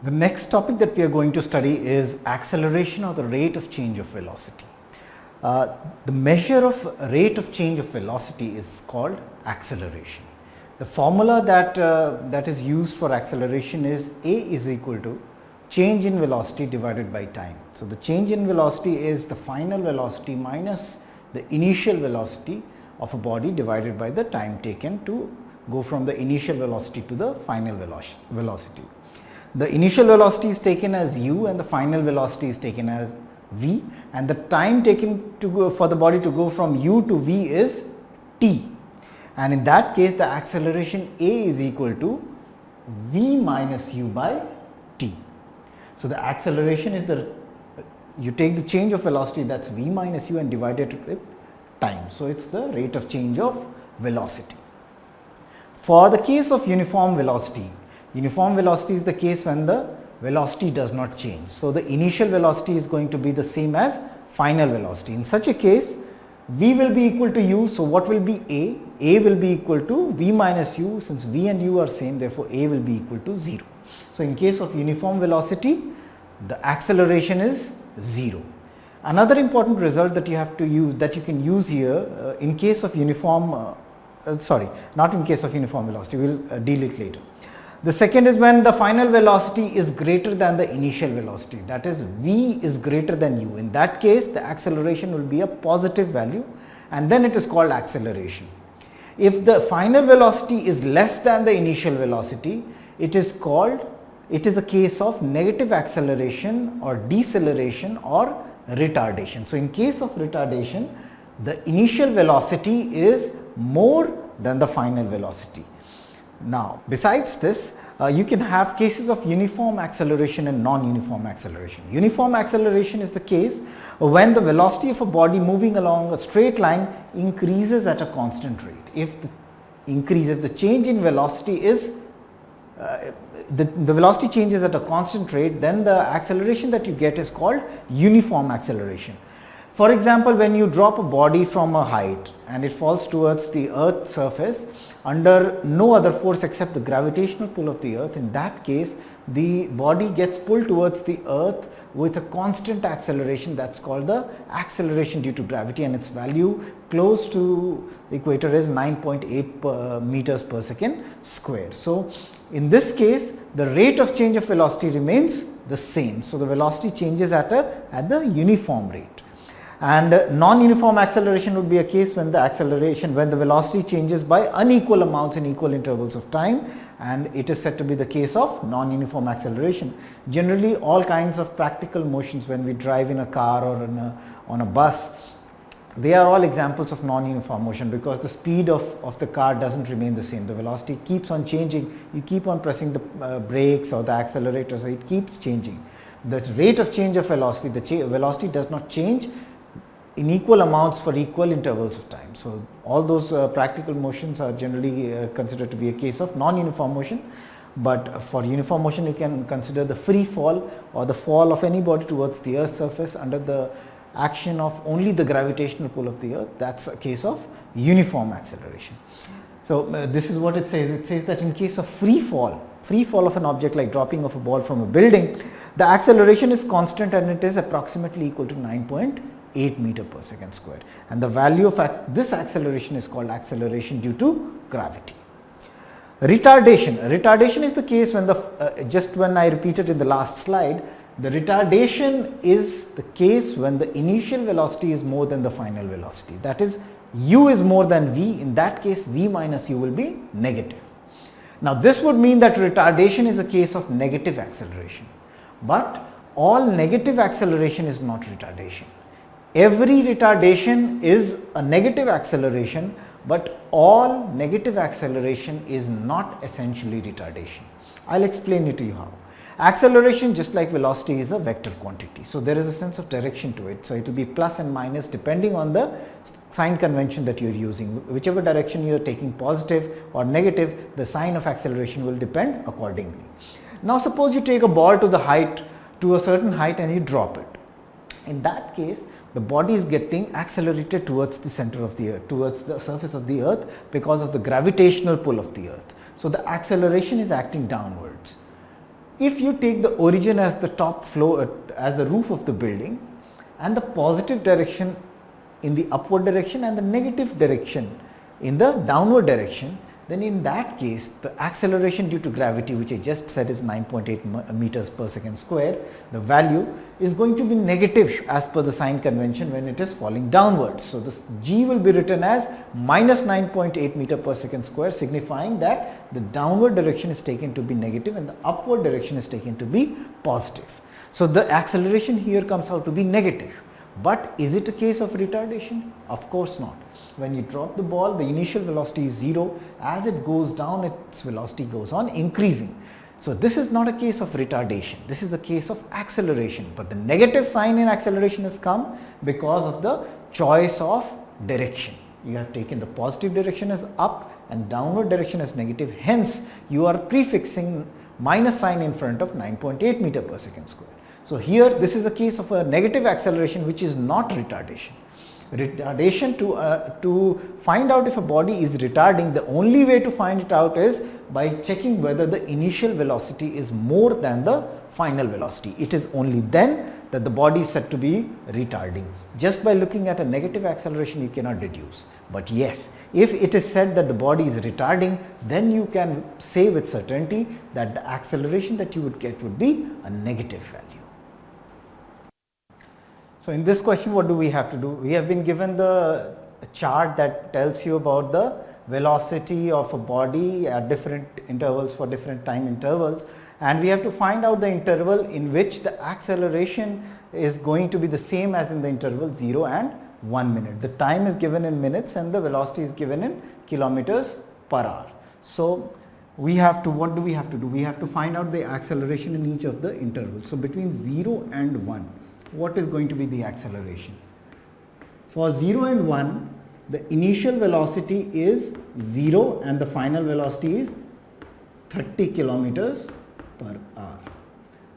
The next topic that we are going to study is acceleration or the rate of change of velocity. The measure of rate of change of velocity is called acceleration. The formula that is used for acceleration is A is equal to change in velocity divided by time. So, the change in velocity is the final velocity minus the initial velocity of a body divided by the time taken to go from the initial velocity to the final velocity. The initial velocity is taken as u and the final velocity is taken as v, and the time taken to go for the body to go from u to v is t, and in that case the acceleration A is equal to v minus u by t. So, the acceleration is you take the change of velocity, that is v minus u, and divide it with time. So, it is the rate of change of velocity. For the case of uniform velocity is the case when the velocity does not change. So, the initial velocity is going to be the same as final velocity. In such a case, v will be equal to u. So, what will be A? A will be equal to v minus u. Since v and u are same, therefore, A will be equal to 0. So, in case of uniform velocity, the acceleration is 0. Another important result that you have to use, that you can use here in case of uniform not in case of uniform velocity, we will deal it later. The second is when the final velocity is greater than the initial velocity, that is v is greater than u. In that case, the acceleration will be a positive value, and then it is called acceleration. If the final velocity is less than the initial velocity, it is a case of negative acceleration or deceleration or retardation. So, in case of retardation, the initial velocity is more than the final velocity. Now, besides this, you can have cases of uniform acceleration and non-uniform acceleration. Uniform acceleration is the case when the velocity of a body moving along a straight line increases at a constant rate. If the change in velocity is the velocity changes at a constant rate, then the acceleration that you get is called uniform acceleration. For example, when you drop a body from a height and it falls towards the earth's surface under no other force except the gravitational pull of the earth, in that case the body gets pulled towards the earth with a constant acceleration, that is called the acceleration due to gravity, and its value close to the equator is 9.8 meters per second square. So, in this case the rate of change of velocity remains the same. So, the velocity changes at the uniform rate. And non-uniform acceleration would be a case when the velocity changes by unequal amounts in equal intervals of time, and it is said to be the case of non-uniform acceleration. Generally, all kinds of practical motions, when we drive in a car or on a bus, they are all examples of non-uniform motion, because the speed of the car does not remain the same. The velocity keeps on changing. You keep on pressing the brakes or the accelerator, so it keeps changing. The rate of change of velocity, velocity does not change in equal amounts for equal intervals of time. So, all those practical motions are generally considered to be a case of non-uniform motion, but for uniform motion you can consider the free fall or the fall of any body towards the earth's surface under the action of only the gravitational pull of the earth. That is a case of uniform acceleration. So, this is what it says. It says that in case of free fall of an object like dropping of a ball from a building, the acceleration is constant and it is approximately equal to 9.8 meter per second square, and the value of this acceleration is called acceleration due to gravity. Retardation is the case when just when I repeated in the last slide, the retardation is the case when the initial velocity is more than the final velocity, that is u is more than v. In that case, v minus u will be negative. Now, this would mean that retardation is a case of negative acceleration, but all negative acceleration is not retardation. Every retardation is a negative acceleration, but all negative acceleration is not essentially retardation. I will explain it to you how. Acceleration, just like velocity, is a vector quantity. So, there is a sense of direction to it. So, it will be plus and minus depending on the sign convention that you are using. Whichever direction you are taking, positive or negative, the sign of acceleration will depend accordingly. Now, suppose you take a ball to a certain height and you drop it. In that case, the body is getting accelerated towards the center of the earth, towards the surface of the earth, because of the gravitational pull of the earth. So, the acceleration is acting downwards. if you take the origin as the top floor, as the roof of the building, and the positive direction in the upward direction and the negative direction in the downward direction, then in that case the acceleration due to gravity, which I just said is 9.8 meters per second square, the value is going to be negative as per the sign convention when it is falling downwards. So this g will be written as minus 9.8 meter per second square, signifying that the downward direction is taken to be negative and the upward direction is taken to be positive. So the acceleration here comes out to be negative. But is it a case of retardation? Of course not. When you drop the ball, the initial velocity is 0. As it goes down, its velocity goes on increasing. So this is not a case of retardation. This is a case of acceleration. But the negative sign in acceleration has come because of the choice of direction. You have taken the positive direction as up and downward direction as negative. Hence, you are prefixing minus sign in front of 9.8 meter per second square. So here this is a case of a negative acceleration, which is not retardation. Retardation, to find out if a body is retarding, the only way to find it out is by checking whether the initial velocity is more than the final velocity. It is only then that the body is said to be retarding. Just by looking at a negative acceleration you cannot deduce. But yes, if it is said that the body is retarding, then you can say with certainty that the acceleration that you would get would be a negative value. So in this question, what do we have to do? We have been given the chart that tells you about the velocity of a body at different intervals for different time intervals, and we have to find out the interval in which the acceleration is going to be the same as in the interval 0 and 1 minute. The time is given in minutes and the velocity is given in kilometers per hour. So we have to, what do we have to do? We have to find out the acceleration in each of the intervals. So between 0 and 1. What is going to be the acceleration? For 0 and 1, the initial velocity is 0 and the final velocity is 30 kilometers per hour.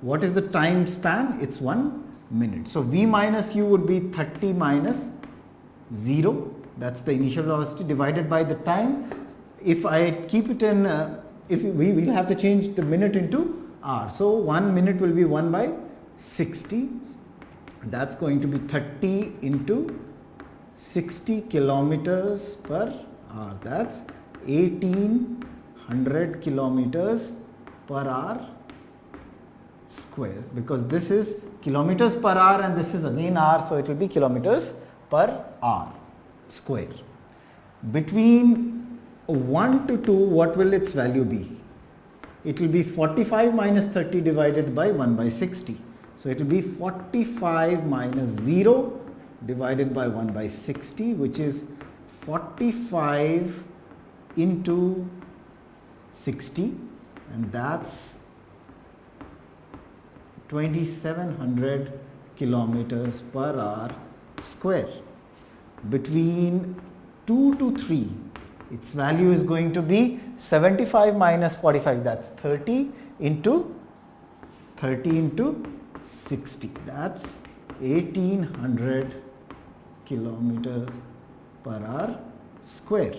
What is the time span? It's 1 minute. So V minus U would be 30 minus 0, that's the initial velocity, divided by the time. If I keep it in, we will have to change the minute into hour. So 1 minute will be 1 by 60. That's going to be 30 into 60 kilometers per hour. That's 1800 kilometers per hour square, because this is kilometers per hour and this is again hour, so it will be kilometers per hour square. Between 1 to 2, what will its value be? It will be 45 minus 30 divided by 1 by 60. So it will be 45 minus 0 divided by 1 by 60, which is 45 into 60, and that's 2700 kilometers per hour square. Between 2 to 3, its value is going to be 75 minus 45, that's 30 into 60, that's 1800 kilometers per hour square.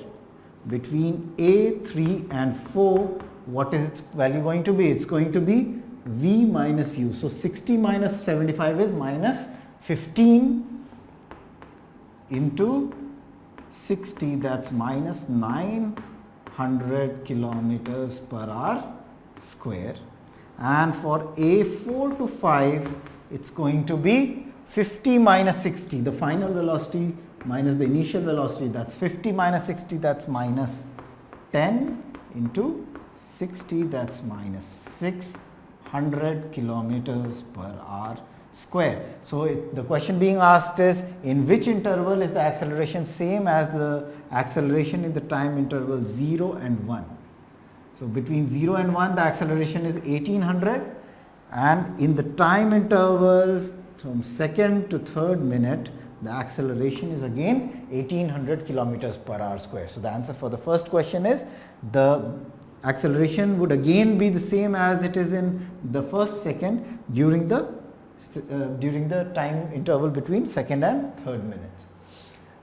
Between A, 3 and 4, what is its value going to be? It's going to be V minus U. So 60 minus 75 is minus 15 into 60, that's minus 900 kilometers per hour square. And for A4 to 5, it's going to be 50 minus 60, the final velocity minus the initial velocity, that's 50 minus 60, that's minus 10 into 60, that's minus 600 kilometers per hour square. So the question being asked is, in which interval is the acceleration same as the acceleration in the time interval 0 and 1? So between 0 and 1, the acceleration is 1800, and in the time interval from second to third minute, the acceleration is again 1800 kilometers per hour square. So the answer for the first question is, the acceleration would again be the same as it is in the first second during the time interval between second and third minutes.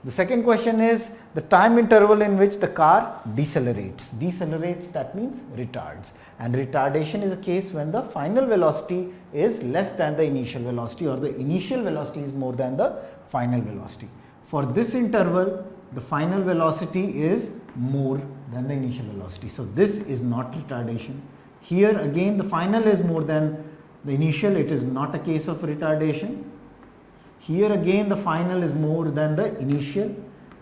The second question is the time interval in which the car decelerates. Decelerates, that means retards, and retardation is a case when the final velocity is less than the initial velocity, or the initial velocity is more than the final velocity. For this interval, the final velocity is more than the initial velocity. So this is not retardation. Here again the final is more than the initial, it is not a case of retardation. Here again the final is more than the initial.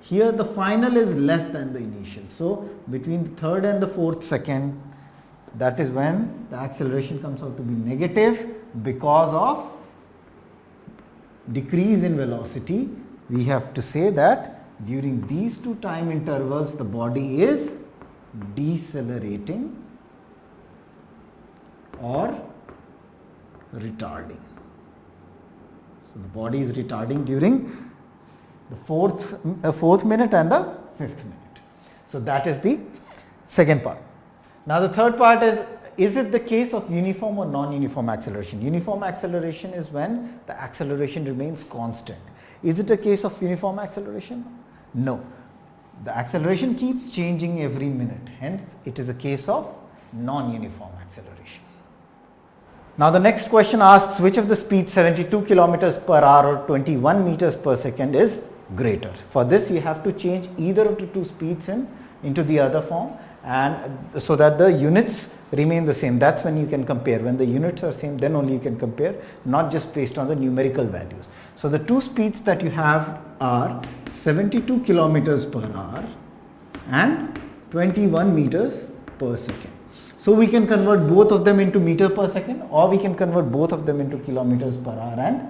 Here the final is less than the initial. So between the third and the fourth second, that is when the acceleration comes out to be negative because of decrease in velocity. We have to say that during these two time intervals the body is decelerating or retarding. So the body is retarding during the fourth minute and the fifth minute. So that is the second part. Now the third part is it the case of uniform or non-uniform acceleration? Uniform acceleration is when the acceleration remains constant. Is it a case of uniform acceleration? No. The acceleration keeps changing every minute. Hence it is a case of non-uniform acceleration. Now the next question asks which of the speeds 72 kilometers per hour or 21 meters per second is greater. For this you have to change either of the two speeds into the other form, and so that the units remain the same. That's when you can compare. When the units are same, then only you can compare, not just based on the numerical values. So the two speeds that you have are 72 kilometers per hour and 21 meters per second. So we can convert both of them into meter per second, or we can convert both of them into kilometers per hour and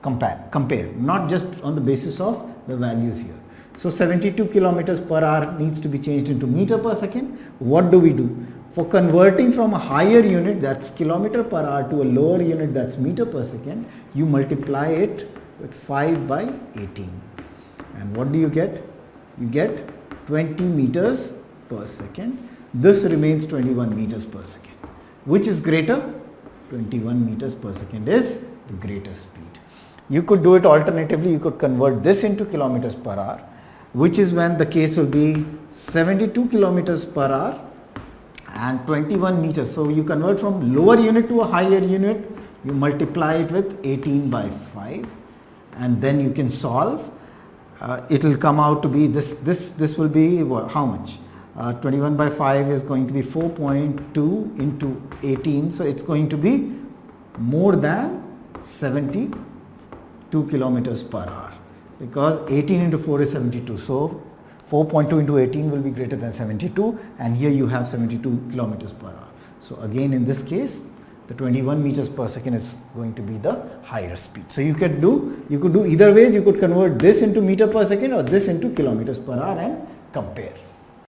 compare, not just on the basis of the values here. So 72 kilometers per hour needs to be changed into meter per second. What do we do? For converting from a higher unit, that's kilometer per hour, to a lower unit, that's meter per second, you multiply it with 5 by 18. And what do you get? You get 20 meters per second. This remains 21 meters per second. Which is greater? 21 meters per second is the greater speed. You could do it alternatively. You could convert this into kilometers per hour, which is when the case will be 72 kilometers per hour and 21 meters. So you convert from lower unit to a higher unit, you multiply it with 18 by 5, and then you can solve. It will come out to be this will be what, how much? 21 by 5 is going to be 4.2 into 18, so it's going to be more than 72 kilometers per hour, because 18 into 4 is 72. So 4.2 into 18 will be greater than 72, and here you have 72 kilometers per hour. So again in this case the 21 meters per second is going to be the higher speed. So you could do either ways. You could convert this into meter per second or this into kilometers per hour and compare.